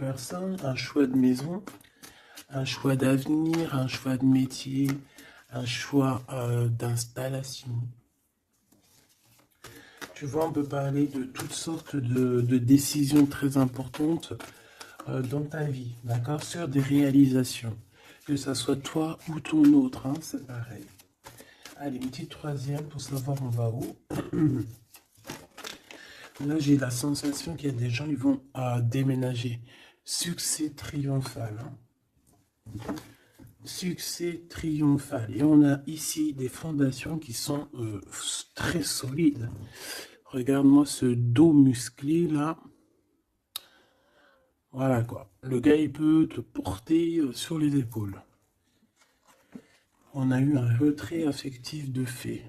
personne, un choix de maison, un choix d'avenir, un choix de métier, un choix d'installation. Tu vois, on peut parler de toutes sortes de décisions très importantes dans ta vie, d'accord, sur des réalisations. Que ça soit toi ou ton autre, hein, c'est pareil. Allez, une petite troisième pour savoir on va où. Là, j'ai la sensation qu'il y a des gens qui vont déménager. Succès triomphal. Hein. Succès triomphal. Et on a ici des fondations qui sont très solides. Regarde-moi ce dos musclé là. Voilà quoi. Le gars, il peut te porter sur les épaules. On a eu un retrait affectif de fait.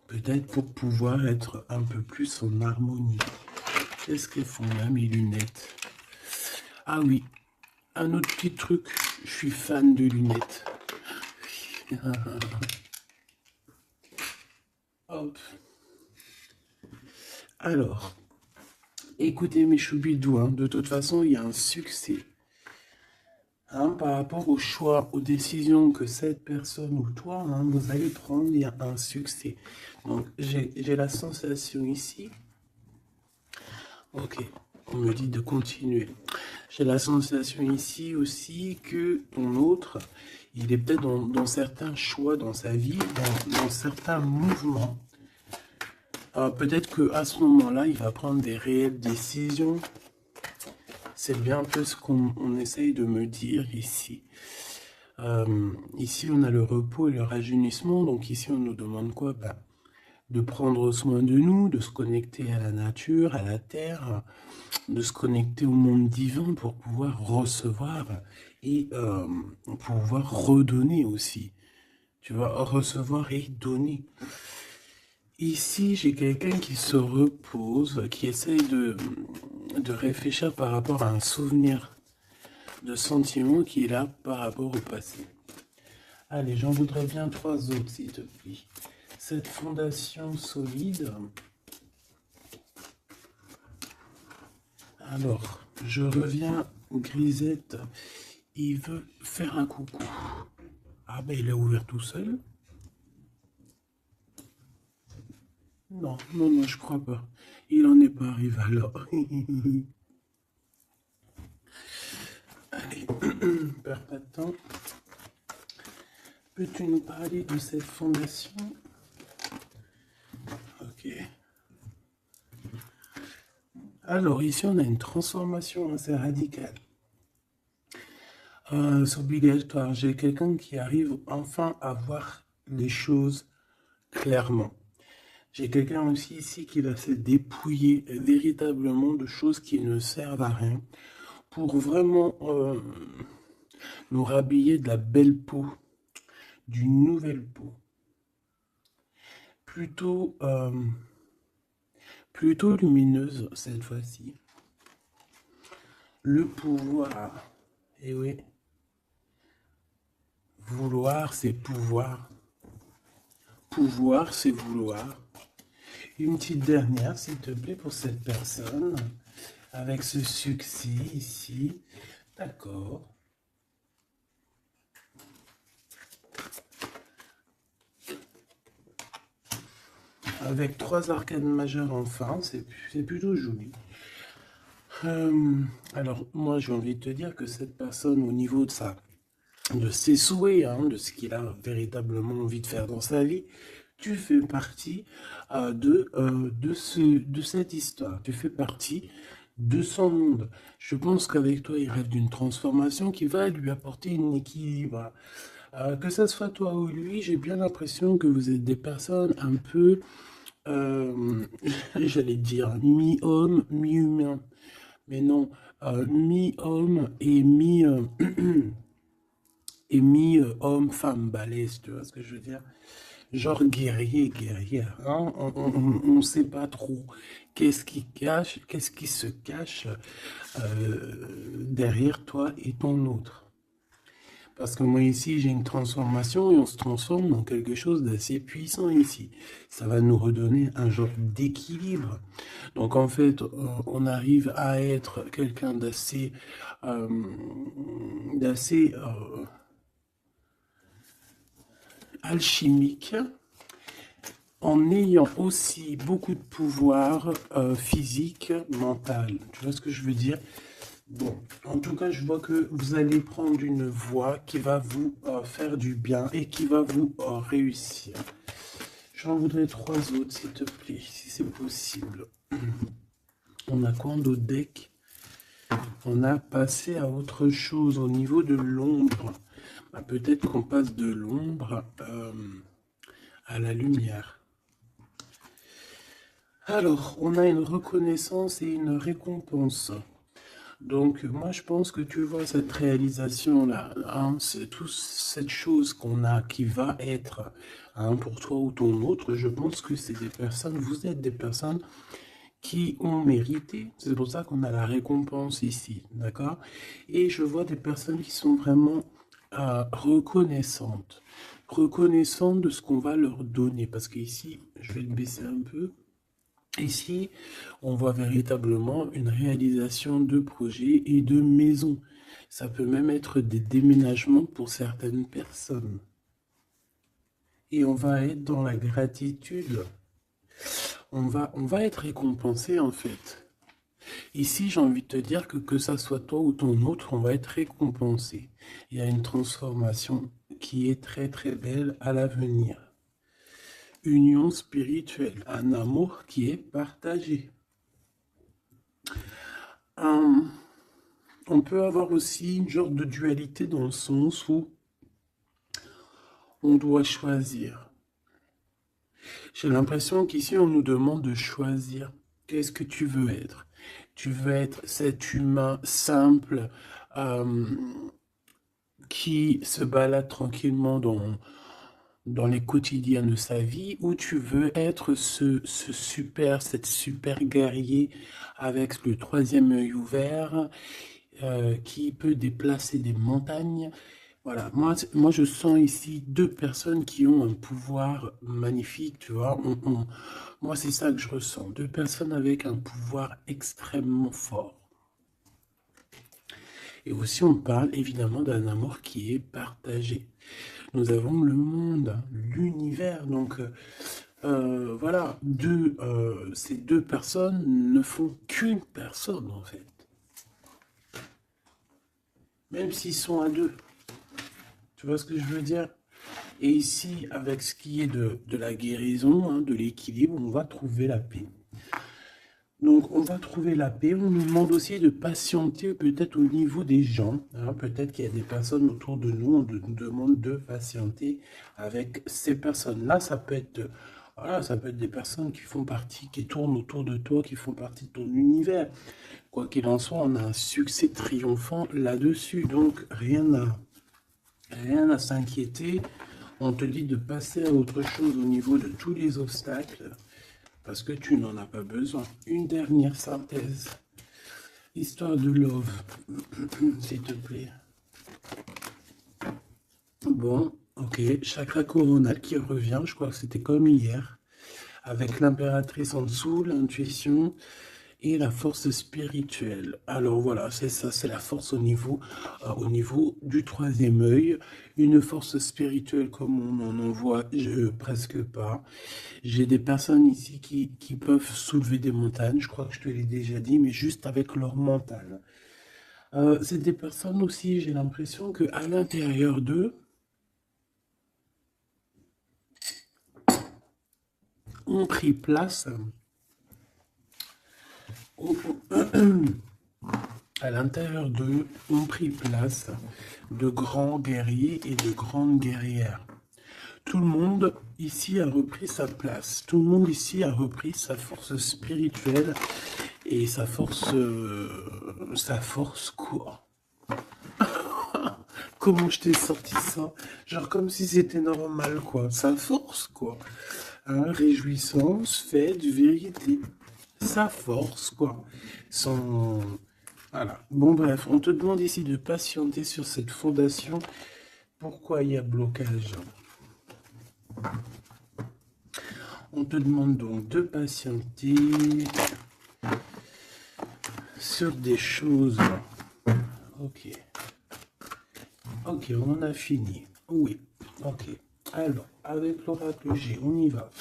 Peut-être pour pouvoir être un peu plus en harmonie. Qu'est-ce qu'elles font là, mes lunettes? Ah oui, un autre petit truc. Je suis fan de lunettes. Hop. Alors, écoutez mes choubidous, hein, de toute façon, il y a un succès. Hein, par rapport aux choix, aux décisions que cette personne ou toi, hein, vous allez prendre, il y a un succès. Donc, j'ai la sensation ici. Ok, on me dit de continuer. J'ai la sensation ici aussi que ton autre, il est peut-être dans certains choix dans sa vie, dans certains mouvements. Peut-être qu'à ce moment-là, il va prendre des réelles décisions. C'est bien un peu ce qu'on essaye de me dire ici. Ici, on a le repos et le rajeunissement. Donc ici, on nous demande quoi? De prendre soin de nous, de se connecter à la nature, à la terre, de se connecter au monde divin pour pouvoir recevoir et pouvoir redonner aussi. Tu vas recevoir et donner. Ici, j'ai quelqu'un qui se repose, qui essaye de réfléchir par rapport à un souvenir de sentiment qui est là par rapport au passé. Allez, j'en voudrais bien 3 autres, s'il te plaît. Cette fondation solide. Alors, je reviens, Grisette. Il veut faire un coucou. Ah ben, il est ouvert tout seul. Non, non, non, je crois pas. Il en est pas arrivé alors. Allez, perds pas de temps. Peux-tu nous parler de cette fondation? Ok. Alors, ici, on a une transformation assez radicale. C'est obligatoire. J'ai quelqu'un qui arrive enfin à voir les choses clairement. J'ai quelqu'un aussi ici qui va se dépouiller véritablement de choses qui ne servent à rien pour vraiment nous rhabiller de la belle peau, d'une nouvelle peau. Plutôt, plutôt lumineuse cette fois-ci. Le pouvoir, et oui, vouloir c'est pouvoir. Pouvoir c'est vouloir. Une petite dernière, s'il te plaît, pour cette personne, avec ce succès ici. D'accord. Avec 3 arcanes majeures enfin, c'est plutôt joli. Alors, moi, j'ai envie de te dire que cette personne, au niveau de ses souhaits, hein, de ce qu'il a véritablement envie de faire dans sa vie, tu fais partie de cette histoire. Tu fais partie de son monde. Je pense qu'avec toi, il rêve d'une transformation qui va lui apporter un équilibre. Que ce soit toi ou lui, j'ai bien l'impression que vous êtes des personnes un peu, j'allais dire, mi-homme, mi-humain. Mais non, mi-homme et et mi-homme-femme balèze, tu vois ce que je veux dire? Genre guerrier, guerrière, hein? On ne sait pas trop qu'est-ce qui se cache derrière toi et ton autre. Parce que moi ici, j'ai une transformation et on se transforme en quelque chose d'assez puissant ici. Ça va nous redonner un genre d'équilibre. Donc en fait, on arrive à être quelqu'un euh, d'assez alchimique, en ayant aussi beaucoup de pouvoir physique, mental. Tu vois ce que je veux dire? Bon, en tout cas, je vois que vous allez prendre une voie qui va vous faire du bien et qui va vous réussir. J'en voudrais 3 autres, s'il te plaît, si c'est possible. On a quoi d'autre deck? On a passé à autre chose au niveau de l'ombre. Bah, peut-être qu'on passe de l'ombre à la lumière. Alors, on a une reconnaissance et une récompense. Donc, moi, je pense que tu vois cette réalisation-là, hein, c'est toute cette chose qu'on a qui va être pour toi ou ton autre. Je pense que c'est des personnes, vous êtes des personnes qui ont mérité. C'est pour ça qu'on a la récompense ici, d'accord? Et je vois des personnes qui sont vraiment reconnaissantes. Reconnaissantes de ce qu'on va leur donner. Parce qu'ici, je vais le baisser un peu. Ici, on voit véritablement une réalisation de projets et de maisons. Ça peut même être des déménagements pour certaines personnes. Et on va être dans la gratitude. On va être récompensé en fait. Ici, j'ai envie de te dire que ça soit toi ou ton autre, on va être récompensé. Il y a une transformation qui est très très belle à l'avenir. Union spirituelle, un amour qui est partagé. On peut avoir aussi une genre de dualité dans le sens où on doit choisir. J'ai l'impression qu'ici, on nous demande de choisir. Qu'est-ce que tu veux être? Tu veux être cet humain simple qui se balade tranquillement dans les quotidiens de sa vie, ou tu veux être cette super guerrier avec le 3e œil ouvert, qui peut déplacer des montagnes. Voilà, moi je sens ici 2 personnes qui ont un pouvoir magnifique, tu vois. Moi c'est ça que je ressens, 2 personnes avec un pouvoir extrêmement fort. Et aussi on parle évidemment d'un amour qui est partagé. Nous avons le monde, l'univers, donc voilà, ces 2 personnes ne font qu'une personne en fait. Même s'ils sont à 2. Tu vois ce que je veux dire? Et ici, avec ce qui est de la guérison, hein, de l'équilibre, on va trouver la paix. Donc, on va trouver la paix. On nous demande aussi de patienter peut-être au niveau des gens. Hein. Peut-être qu'il y a des personnes autour de nous, on nous demande de patienter avec ces personnes-là. Ça peut être, voilà, ça peut être des personnes qui font partie, qui tournent autour de toi, qui font partie de ton univers. Quoi qu'il en soit, on a un succès triomphant là-dessus. Donc, rien à s'inquiéter. On te dit de passer à autre chose au niveau de tous les obstacles parce que tu n'en as pas besoin. Une dernière synthèse. Histoire de love, s'il te plaît. Bon, ok. Chakra coronal qui revient, je crois que c'était comme hier. Avec l'impératrice en dessous, l'intuition et la force spirituelle. Alors voilà, c'est ça, c'est la force au niveau du 3e œil. Une force spirituelle comme on n'en voit presque pas. J'ai des personnes ici qui peuvent soulever des montagnes, je crois que je te l'ai déjà dit, mais juste avec leur mental. C'est des personnes aussi, j'ai l'impression qu'à l'intérieur d'eux, ont pris place à l'intérieur d'eux ont pris place de grands guerriers et de grandes guerrières. Tout le monde ici a repris sa place. Tout le monde ici a repris sa force spirituelle et sa force quoi? Comment je t'ai sorti ça? Genre comme si c'était normal, quoi. Sa force, quoi. Hein, réjouissance, fête, vérité. Sa force, quoi. Son... Voilà. Bon, bref, on te demande ici de patienter sur cette fondation Pourquoi il y a blocage? On te demande donc de patienter sur des choses. Ok. Ok, on en a fini. Oui. Ok. Alors, avec l'oracle G, on y va.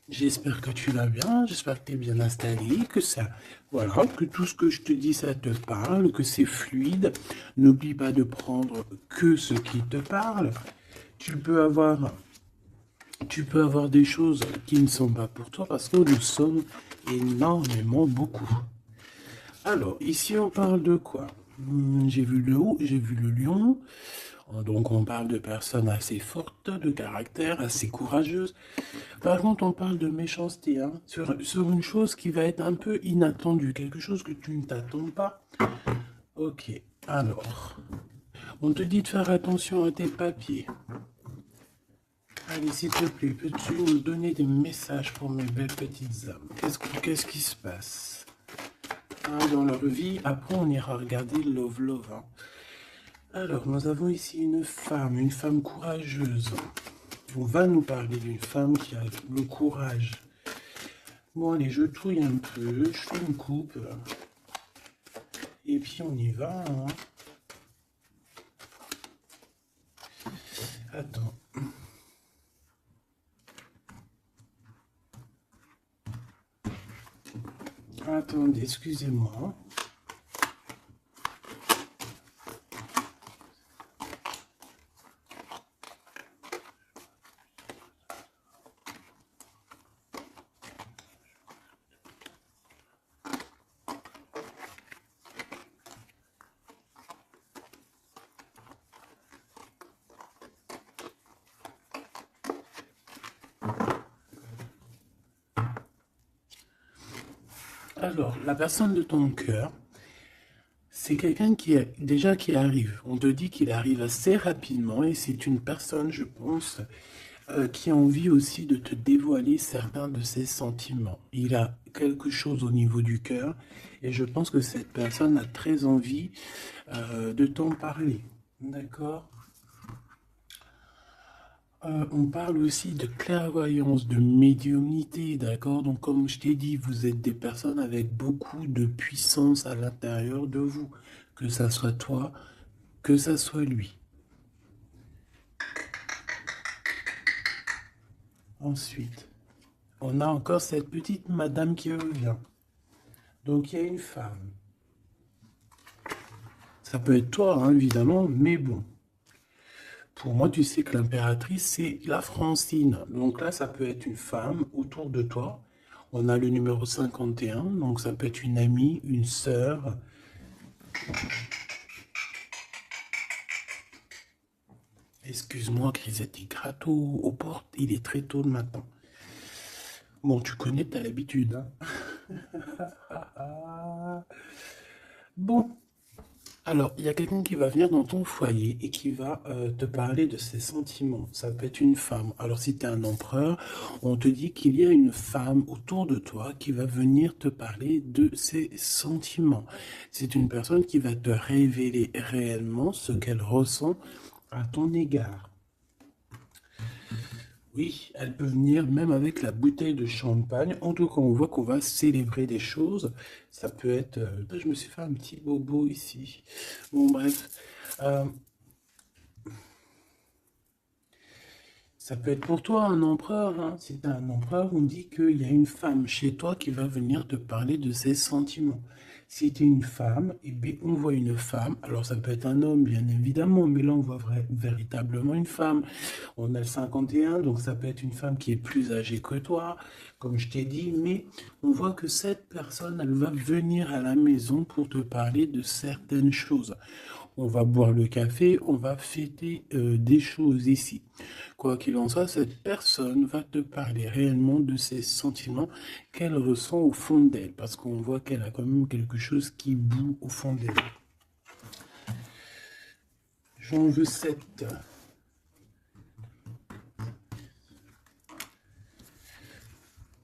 J'espère que tu vas bien, j'espère que tu es bien installé, que ça, voilà, que tout ce que je te dis, ça te parle, que c'est fluide. N'oublie pas de prendre que ce qui te parle. Tu peux avoir des choses qui ne sont pas pour toi parce que nous sommes énormément beaucoup. Alors, ici, on parle de quoi? J'ai vu le haut, j'ai vu le lion. Donc, on parle de personnes assez fortes, de caractère, assez courageuses. Par contre, on parle de méchanceté, hein, sur une chose qui va être un peu inattendue, quelque chose que tu ne t'attends pas. Ok, alors, on te dit de faire attention à tes papiers. Allez, s'il te plaît, peux-tu nous donner des messages pour mes belles petites âmes? Qu'est-ce qui se passe dans leur vie? Après, on ira regarder Love Love. Hein. Alors, nous avons ici une femme courageuse. On va nous parler d'une femme qui a le courage. Bon, allez, je touille un peu, je fais une coupe. Et puis, on y va. Hein. Attends. Attendez, excusez-moi. Alors, la personne de ton cœur, c'est quelqu'un qui arrive. On te dit qu'il arrive assez rapidement et c'est une personne, je pense, qui a envie aussi de te dévoiler certains de ses sentiments. Il a quelque chose au niveau du cœur et je pense que cette personne a très envie de t'en parler. D'accord? On parle aussi de clairvoyance, de médiumnité, d'accord? Donc, comme je t'ai dit, vous êtes des personnes avec beaucoup de puissance à l'intérieur de vous, que ça soit toi, que ça soit lui. Ensuite, on a encore cette petite madame qui revient. Donc, il y a une femme. Ça peut être toi, hein, évidemment, mais bon. Pour moi, tu sais que l'impératrice, c'est la Francine. Donc là, ça peut être une femme autour de toi. On a le numéro 51, donc ça peut être une amie, une sœur. Excuse-moi, Grisette, il gratte aux portes. Il est très tôt le matin. Bon, tu connais, t'as l'habitude. Hein. Bon. Alors, il y a quelqu'un qui va venir dans ton foyer et qui va te parler de ses sentiments. Ça peut être une femme. Alors, si tu es un empereur, on te dit qu'il y a une femme autour de toi qui va venir te parler de ses sentiments. C'est une personne qui va te révéler réellement ce qu'elle ressent à ton égard. Oui, elle peut venir même avec la bouteille de champagne. En tout cas, on voit qu'on va célébrer des choses. Ça peut être... je me suis fait un petit bobo ici. Bon, bref. Ça peut être pour toi un empereur. Hein. Si tu es un empereur, on dit qu'il y a une femme chez toi qui va venir te parler de ses sentiments. Si tu es une femme, eh bien, on voit une femme. Alors ça peut être un homme, bien évidemment, mais là on voit véritablement une femme. On a le 51, donc ça peut être une femme qui est plus âgée que toi, comme je t'ai dit, mais on voit que cette personne, elle va venir à la maison pour te parler de certaines choses. On va boire le café, on va fêter des choses ici. Quoi qu'il en soit, cette personne va te parler réellement de ses sentiments qu'elle ressent au fond d'elle, parce qu'on voit qu'elle a quand même quelque chose qui bout au fond d'elle. J'en veux 7.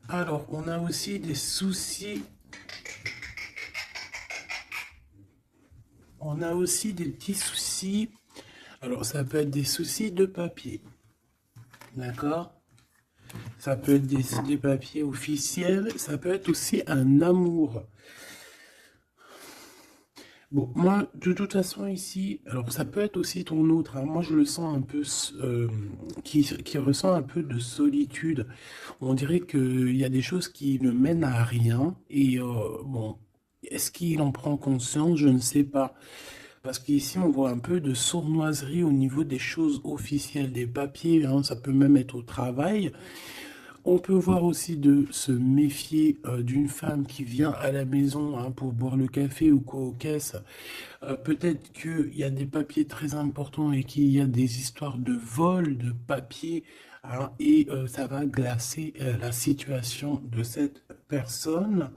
Alors, on a aussi des soucis. On a aussi des petits soucis. Alors, ça peut être des soucis de papier. D'accord? Ça peut être des papiers officiels. Ça peut être aussi un amour. Bon, moi, de toute façon, ici, alors ça peut être aussi ton autre, hein. Moi, je le sens un peu, qui ressent un peu de solitude. On dirait qu'il y a des choses qui ne mènent à rien. Et bon, est-ce qu'il en prend conscience? Je ne sais pas. Parce qu'ici, on voit un peu de sournoiserie au niveau des choses officielles, des papiers, hein. Ça peut même être au travail. On peut voir aussi de se méfier d'une femme qui vient à la maison, hein, pour boire le café ou quoi aux caisses. Peut-être qu'il y a des papiers très importants et qu'il y a des histoires de vol de papiers, hein, et ça va glacer la situation de cette personne.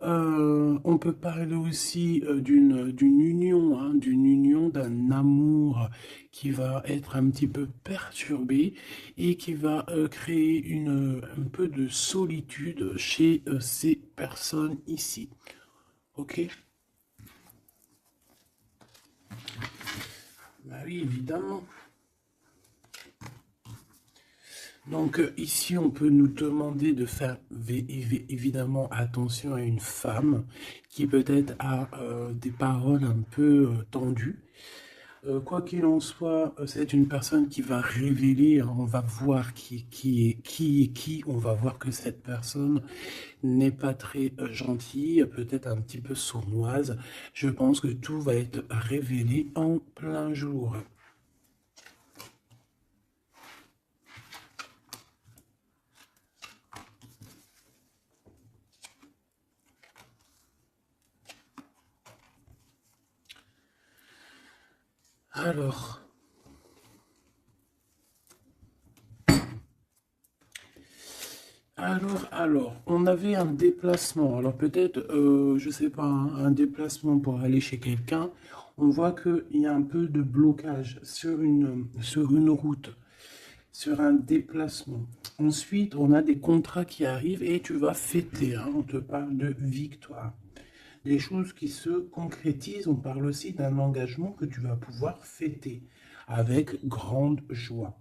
On peut parler aussi d'une union, hein, d'une union, d'un amour qui va être un petit peu perturbé et qui va créer un peu de solitude chez ces personnes ici. Ok? Bah oui, évidemment. Donc ici, on peut nous demander de faire évidemment attention à une femme qui peut-être a des paroles un peu tendues. Quoi qu'il en soit, c'est une personne qui va révéler, hein. On va voir qui, on va voir que cette personne n'est pas très gentille, peut-être un petit peu sournoise. Je pense que tout va être révélé en plein jour. Alors, on avait un déplacement. Alors peut-être, je sais pas, hein, un déplacement pour aller chez quelqu'un. On voit qu'il y a un peu de blocage sur une route, sur un déplacement. Ensuite, on a des contrats qui arrivent et tu vas fêter, hein. On te parle de victoire. Des choses qui se concrétisent. On parle aussi d'un engagement que tu vas pouvoir fêter avec grande joie.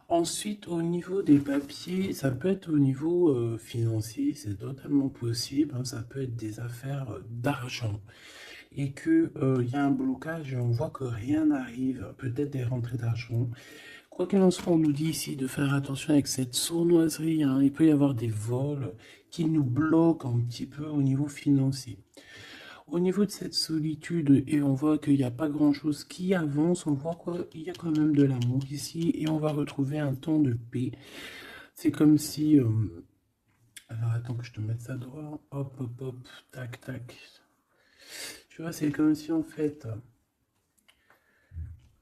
Ensuite, au niveau des papiers, ça peut être au niveau financier, c'est totalement possible, hein. Ça peut être des affaires d'argent et que il y a un blocage et on voit que rien n'arrive, peut-être des rentrées d'argent. Quoi qu'il en soit, on nous dit ici de faire attention avec cette sournoiserie, hein. Il peut y avoir des vols qui nous bloquent un petit peu au niveau financier. Au niveau de cette solitude, et on voit qu'il n'y a pas grand-chose qui avance, on voit qu'il y a quand même de l'amour ici, et on va retrouver un temps de paix. C'est comme si... alors attends que je te mette ça droit. Hop, hop, hop, tac, tac. Tu vois, c'est comme si en fait,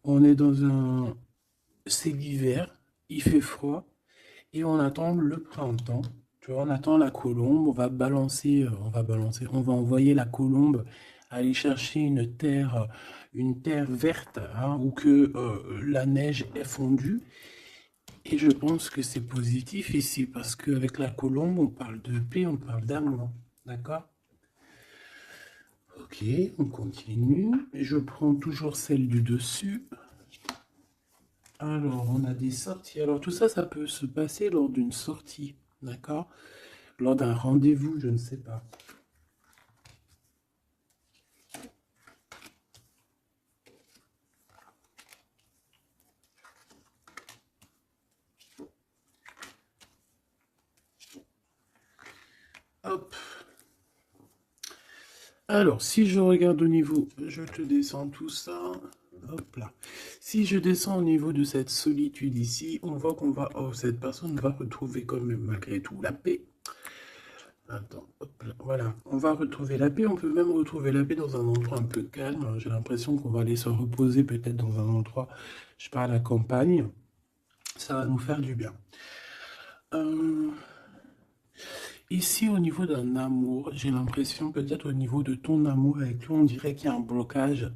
on est dans un... C'est l'hiver, il fait froid, et on attend le printemps. Tu vois, on attend la colombe, on va envoyer la colombe aller chercher une terre verte, hein, où que la neige est fondue. Et je pense que c'est positif ici, parce qu'avec la colombe, on parle de paix, on parle d'amour. D'accord? Ok, on continue. Et je prends toujours celle du dessus. Alors, on a des sorties. Alors, tout ça, ça peut se passer lors d'une sortie. D'accord? Lors d'un rendez-vous, je ne sais pas. Hop. Alors, si je regarde au niveau, je te descends tout ça. Hop là. Si je descends au niveau de cette solitude ici, on voit qu'on va... Oh, cette personne va retrouver quand même malgré tout la paix. Attends, hop là, voilà. On va retrouver la paix. On peut même retrouver la paix dans un endroit un peu calme. J'ai l'impression qu'on va aller se reposer peut-être dans un endroit, je sais pas, à la campagne. Ça va nous faire du bien. Ici, au niveau d'un amour, j'ai l'impression, peut-être au niveau de ton amour avec lui, on dirait qu'il y a un blocage.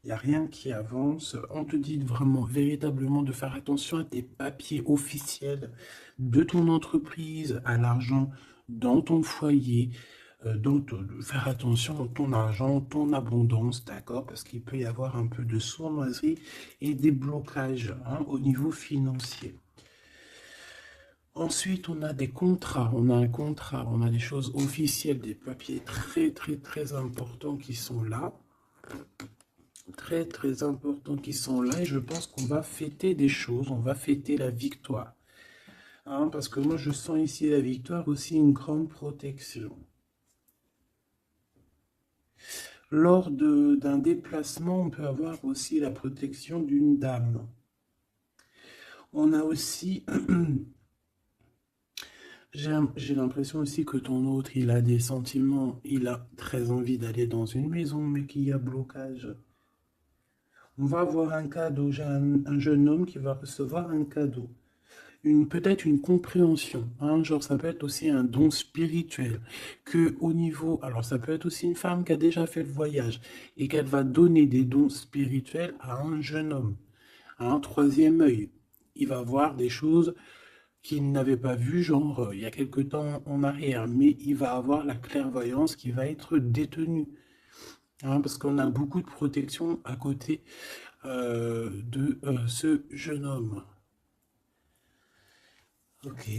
Il n'y a rien qui avance. On te dit vraiment, véritablement, de faire attention à tes papiers officiels de ton entreprise, à l'argent dans ton foyer. Donc, faire attention à ton argent, ton abondance, d'accord? Parce qu'il peut y avoir un peu de sournoiserie et des blocages hein, au niveau financier. Ensuite, on a des contrats, on a un contrat, on a des choses officielles, des papiers très, très, très importants qui sont là. Très, très importants qui sont là. Et je pense qu'on va fêter des choses, on va fêter la victoire. Hein, parce que moi, je sens ici la victoire aussi une grande protection. Lors d'un déplacement, on peut avoir aussi la protection d'une dame. On a aussi, j'ai l'impression aussi que ton autre, il a des sentiments, il a très envie d'aller dans une maison, mais qu'il y a blocage. On va avoir un cadeau, j'ai un jeune homme qui va recevoir un cadeau. Peut-être une compréhension, hein, genre ça peut être aussi un don spirituel, que au niveau, alors ça peut être aussi une femme qui a déjà fait le voyage et qu'elle va donner des dons spirituels à un jeune homme, à un troisième œil. Il va voir des choses qu'il n'avait pas vues, genre il y a quelque temps en arrière, mais il va avoir la clairvoyance qui va être détenue, hein, parce qu'on a beaucoup de protection à côté de ce jeune homme. Ok.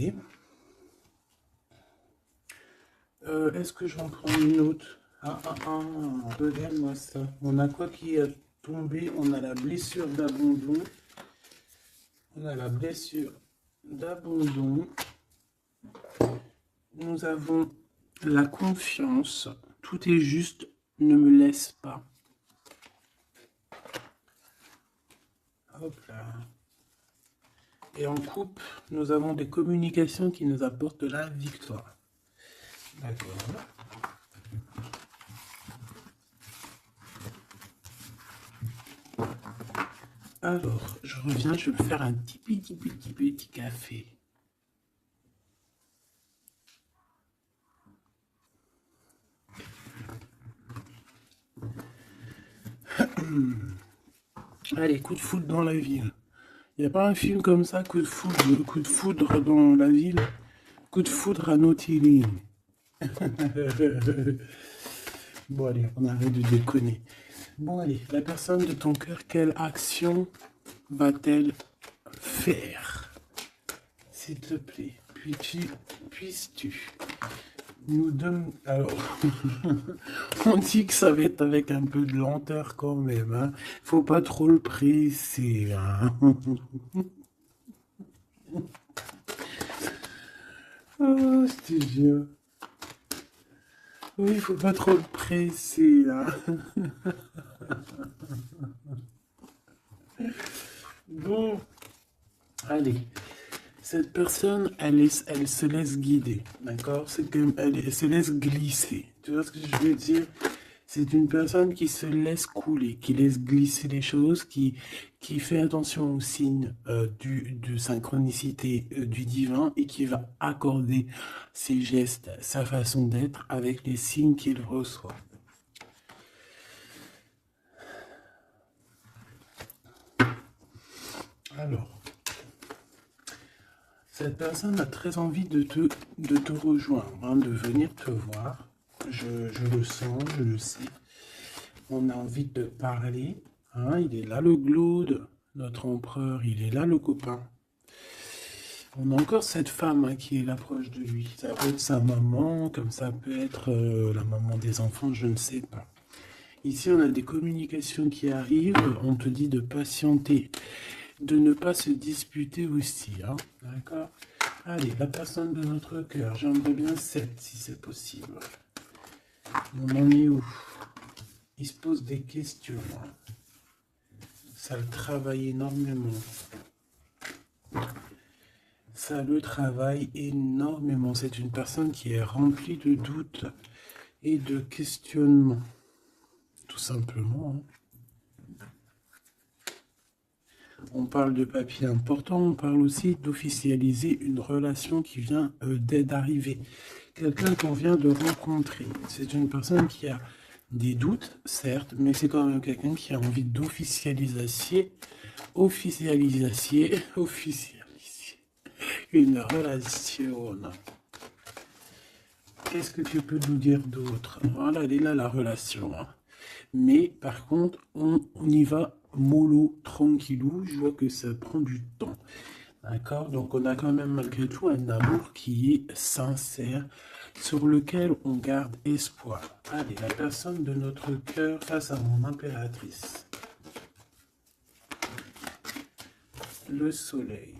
Est-ce que j'en prends une autre? Regarde-moi ça. On a quoi qui est tombé? On a la blessure d'abandon. On a la blessure d'abandon. Nous avons la confiance. Tout est juste, ne me laisse pas. Hop là. Et en coupe, nous avons des communications qui nous apportent la victoire. D'accord. Alors, je reviens, je vais me faire un petit café. Allez, coup de foudre dans la ville. Il n'y a pas un film comme ça, coup de foudre dans la ville, coup de foudre à Nautilus. Bon allez, on arrête de déconner. Bon allez, la personne de ton cœur, quelle action va-t-elle faire? S'il te plaît, puisses-tu nous donner... Alors, on dit que ça va être avec un peu de lenteur quand même, hein. Faut pas trop le presser, hein. Oh, je te jure. Oui, faut pas trop le presser, là. Bon, allez. Cette personne, elle se laisse guider, d'accord? C'est comme elle se laisse glisser. Tu vois ce que je veux dire? C'est une personne qui se laisse couler, qui laisse glisser les choses, qui fait attention aux signes de synchronicité du divin et qui va accorder ses gestes, sa façon d'être avec les signes qu'il reçoit. Alors, cette personne a très envie de te rejoindre, hein, de venir te voir. Je le sens, je le sais. On a envie de parler. Hein, il est là le Glaude, notre empereur, il est là le copain. On a encore cette femme hein, qui est là proche de lui. Ça peut être sa maman, comme ça peut être la maman des enfants, je ne sais pas. Ici, on a des communications qui arrivent. On te dit de patienter, de ne pas se disputer aussi. Hein, d'accord? Allez, la personne de notre cœur. J'aimerais bien 7 si c'est possible. On en est où? Il se pose des questions. Hein. Ça le travaille énormément. Ça le travaille énormément. C'est une personne qui est remplie de doutes et de questionnements. Tout simplement. Hein. On parle de papier important, on parle aussi d'officialiser une relation qui vient d'arriver. Quelqu'un qu'on vient de rencontrer. C'est une personne qui a des doutes, certes, mais c'est quand même quelqu'un qui a envie d'officialiser une relation. qu'est-ce que tu peux nous dire d'autre? Voilà, elle est là la relation. Hein. Mais par contre, on y va mollo, tranquillou. Je vois que ça prend du temps. D'accord? Donc on a quand même malgré tout un amour qui est sincère, sur lequel on garde espoir. Allez, la personne de notre cœur face à mon impératrice. Le soleil.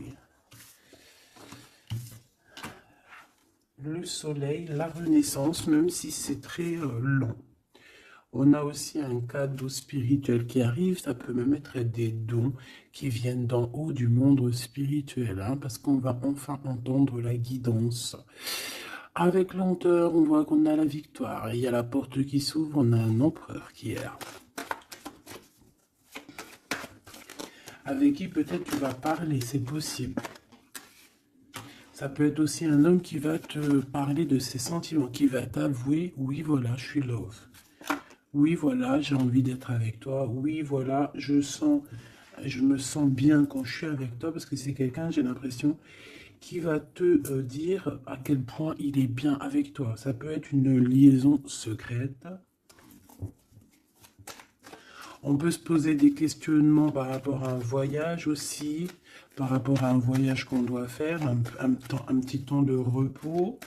Le soleil, la renaissance, même si c'est très long. On a aussi un cadeau spirituel qui arrive, ça peut même être des dons qui viennent d'en haut du monde spirituel, hein, parce qu'on va enfin entendre la guidance. Avec lenteur, on voit qu'on a la victoire. Il y a la porte qui s'ouvre, on a un empereur qui est là. Avec qui peut-être tu vas parler, c'est possible. Ça peut être aussi un homme qui va te parler de ses sentiments, qui va t'avouer, oui voilà, je suis love. Oui voilà, j'ai envie d'être avec toi. Oui voilà, je me sens bien quand je suis avec toi, parce que c'est quelqu'un, j'ai l'impression, qui va te dire à quel point il est bien avec toi. Ça peut être une liaison secrète. On peut se poser des questionnements par rapport à un voyage aussi, par rapport à un voyage qu'on doit faire, un petit temps de repos.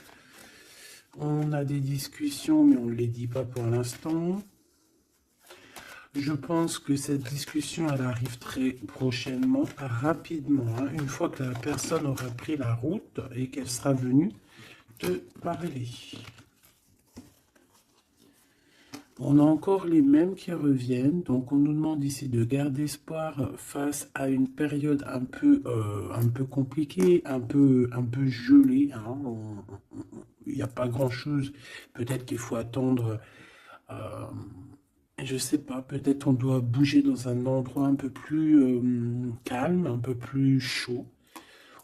On a des discussions, mais on ne les dit pas pour l'instant. Je pense que cette discussion, elle arrive très prochainement, rapidement, hein, une fois que la personne aura pris la route et qu'elle sera venue te parler. On a encore les mêmes qui reviennent, donc on nous demande ici de garder espoir face à une période un peu compliquée, un peu gelée. Hein. Il n'y a pas grand-chose, peut-être qu'il faut attendre, je sais pas, peut-être on doit bouger dans un endroit un peu plus calme, un peu plus chaud.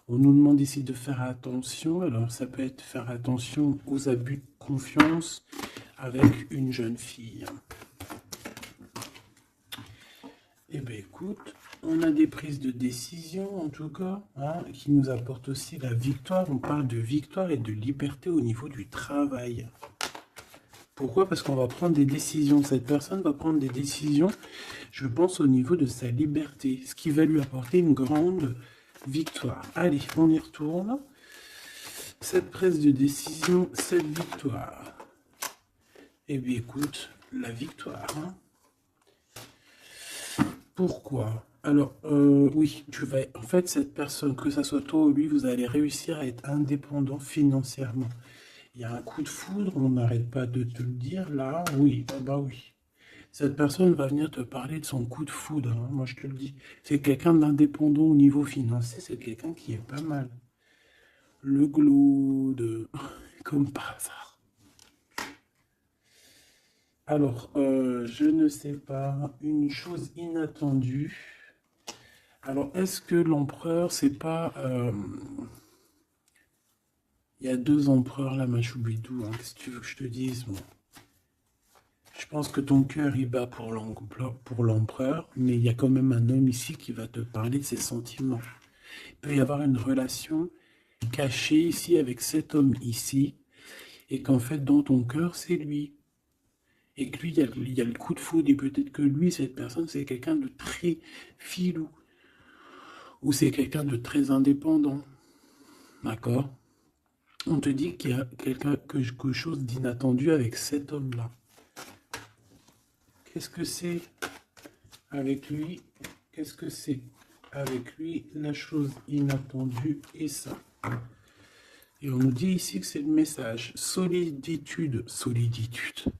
On nous demande ici de faire attention, alors ça peut être faire attention aux abus de confiance avec une jeune fille. Eh bien écoute, on a des prises de décision en tout cas, hein, qui nous apportent aussi la victoire. On parle de victoire et de liberté au niveau du travail. Pourquoi? Parce qu'on va prendre des décisions. Cette personne va prendre des décisions, je pense, au niveau de sa liberté, ce qui va lui apporter une grande victoire. Allez, on y retourne. Cette prise de décision, cette victoire. Eh bien, écoute, la victoire. Hein. Pourquoi? Alors, oui, en fait, cette personne, que ça soit toi ou lui, vous allez réussir à être indépendant financièrement. Il y a un coup de foudre, on n'arrête pas de te le dire, là, oui, bah oui. Cette personne va venir te parler de son coup de foudre, hein, moi je te le dis. C'est quelqu'un d'indépendant au niveau financier, c'est quelqu'un qui est pas mal. Le glaude, comme par hasard. Alors, je ne sais pas, une chose inattendue. Alors, est-ce que l'empereur, c'est pas... Il y a deux empereurs là, Machoubidou, hein, qu'est-ce que tu veux que je te dise? Bon. Je pense que ton cœur, il bat pour l'empereur, mais il y a quand même un homme ici qui va te parler de ses sentiments. Il peut y avoir une relation cachée ici avec cet homme ici, et qu'en fait, dans ton cœur, c'est lui. Et que lui, il y a le coup de foudre, et peut-être que lui, cette personne, c'est quelqu'un de très filou. Ou c'est quelqu'un de très indépendant. D'accord? On te dit qu'il y a quelque chose d'inattendu avec cet homme-là. Qu'est-ce que c'est avec lui? Qu'est-ce que c'est avec lui? La chose inattendue et ça. Et on nous dit ici que c'est le message. Soliditude. Soliditude.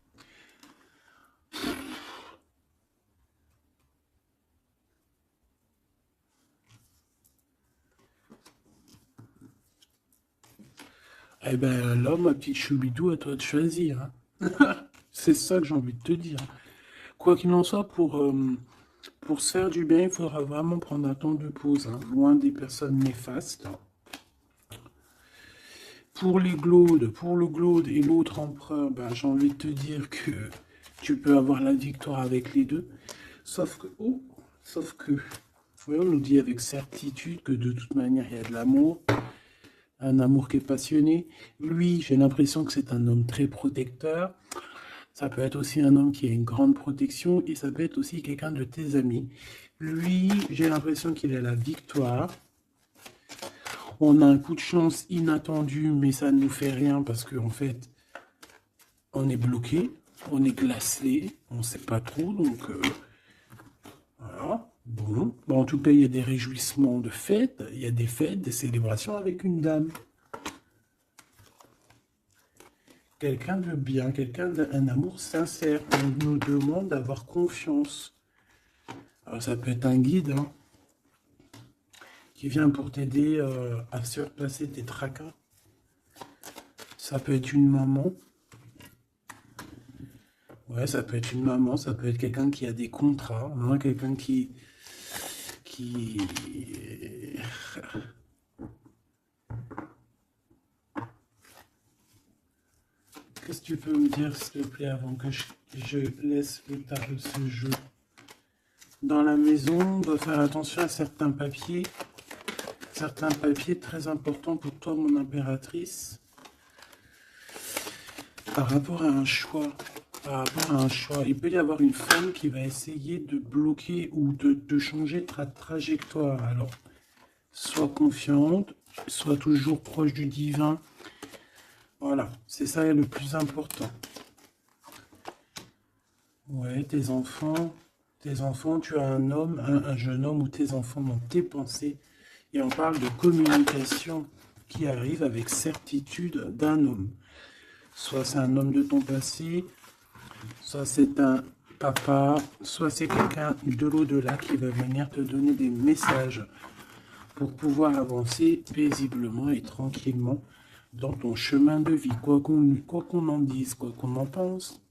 Eh ben là, ma petite choubidou, à toi de choisir. Hein. C'est ça que j'ai envie de te dire. Quoi qu'il en soit, pour se faire du bien, il faudra vraiment prendre un temps de pause, hein, loin des personnes néfastes. Pour le glaude et l'autre empereur, ben, j'ai envie de te dire que tu peux avoir la victoire avec les deux. Sauf que, on nous dit avec certitude que de toute manière, il y a de l'amour. un amour qui est passionné. Lui, j'ai l'impression que c'est un homme très protecteur. Ça peut être aussi un homme qui a une grande protection et ça peut être aussi quelqu'un de tes amis. Lui, j'ai l'impression qu'il a la victoire. On a un coup de chance inattendu, mais ça ne nous fait rien parce qu'en fait, on est bloqué, on est glacé, on ne sait pas trop, donc voilà. Bon. Bon, en tout cas, il y a des réjouissements de fêtes, il y a des fêtes, des célébrations avec une dame. Quelqu'un de bien, quelqu'un d'un amour sincère. On nous demande d'avoir confiance. Alors, ça peut être un guide hein, qui vient pour t'aider à surpasser tes tracas. Ça peut être une maman. Ouais, ça peut être une maman, ça peut être quelqu'un qui a des contrats, hein, quelqu'un qui... Qu'est-ce que tu peux me dire, s'il te plaît, avant que je laisse le tas de ce jeu? Dans la maison, on doit faire attention à certains papiers très importants pour toi, mon impératrice, par rapport à un choix. Par rapport à un choix, il peut y avoir une femme qui va essayer de bloquer ou de changer ta trajectoire. Alors, sois confiante, sois toujours proche du divin. Voilà, c'est ça le plus important. Ouais, tes enfants, tu as un homme, un jeune homme ou tes enfants dans tes pensées. Et on parle de communication qui arrive avec certitude d'un homme. Soit c'est un homme de ton passé, soit c'est un papa, soit c'est quelqu'un de l'au-delà qui va venir te donner des messages pour pouvoir avancer paisiblement et tranquillement dans ton chemin de vie, quoi qu'on en dise, quoi qu'on en pense.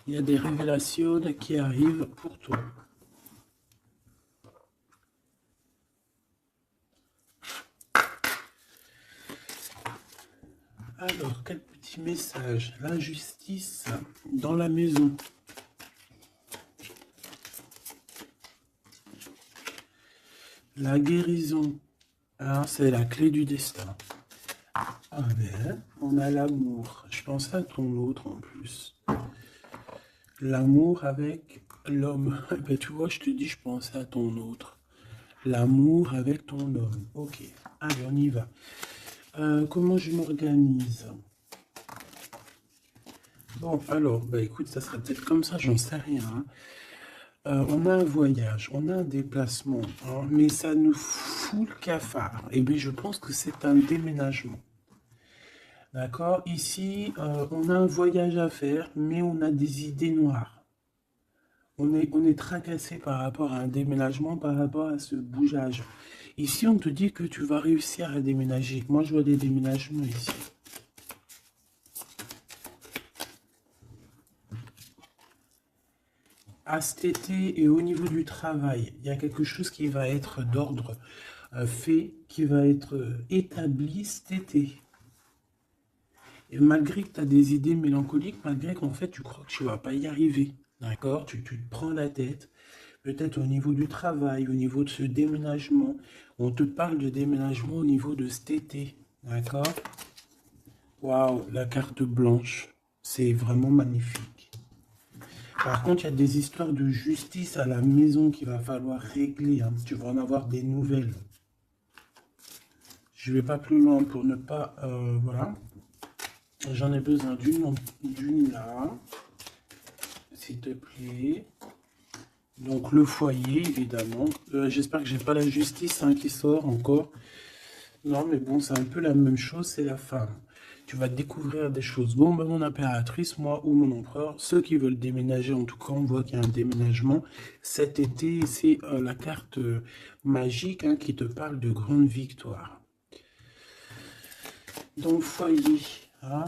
Il y a des révélations qui arrivent pour toi. Alors, quel petit message? La justice dans la maison. La guérison. Ah, c'est la clé du destin. Ah ben, on a l'amour. Je pense à ton autre en plus. L'amour avec l'homme. Ben, tu vois, je te dis, je pensais à ton autre. L'amour avec ton homme. Ok, allez, on y va. Comment je m'organise? Bon, alors, bah écoute, ça serait peut-être comme ça, j'en sais rien. Hein. On a un voyage, on a un déplacement, hein, mais ça nous fout le cafard. Et bien, je pense que c'est un déménagement. D'accord? Ici, on a un voyage à faire, mais on a des idées noires. On est tracassé par rapport à un déménagement, par rapport à ce bougeage. Ici, on te dit que tu vas réussir à déménager. Moi, je vois des déménagements ici. À cet été et au niveau du travail, il y a quelque chose qui va être d'ordre fait, qui va être établi cet été. Et malgré que tu as des idées mélancoliques, malgré qu'en fait tu crois que tu ne vas pas y arriver, d'accord, tu te prends la tête, peut-être au niveau du travail, au niveau de ce déménagement, on te parle de déménagement au niveau de cet été, d'accord. Waouh, la carte blanche, c'est vraiment magnifique. Par contre, il y a des histoires de justice à la maison qu'il va falloir régler, hein. Tu vas en avoir des nouvelles. Je ne vais pas plus loin pour ne pas... voilà. J'en ai besoin d'une là, s'il te plaît. Donc le foyer, évidemment. J'espère que j'ai pas la justice hein, qui sort encore. Non, mais bon, c'est un peu la même chose, c'est la femme. Tu vas découvrir des choses. Bon, ben, mon impératrice, moi ou mon empereur, ceux qui veulent déménager, en tout cas, on voit qu'il y a un déménagement. Cet été, c'est la carte magique hein, qui te parle de grande victoire. Dans le foyer, hein,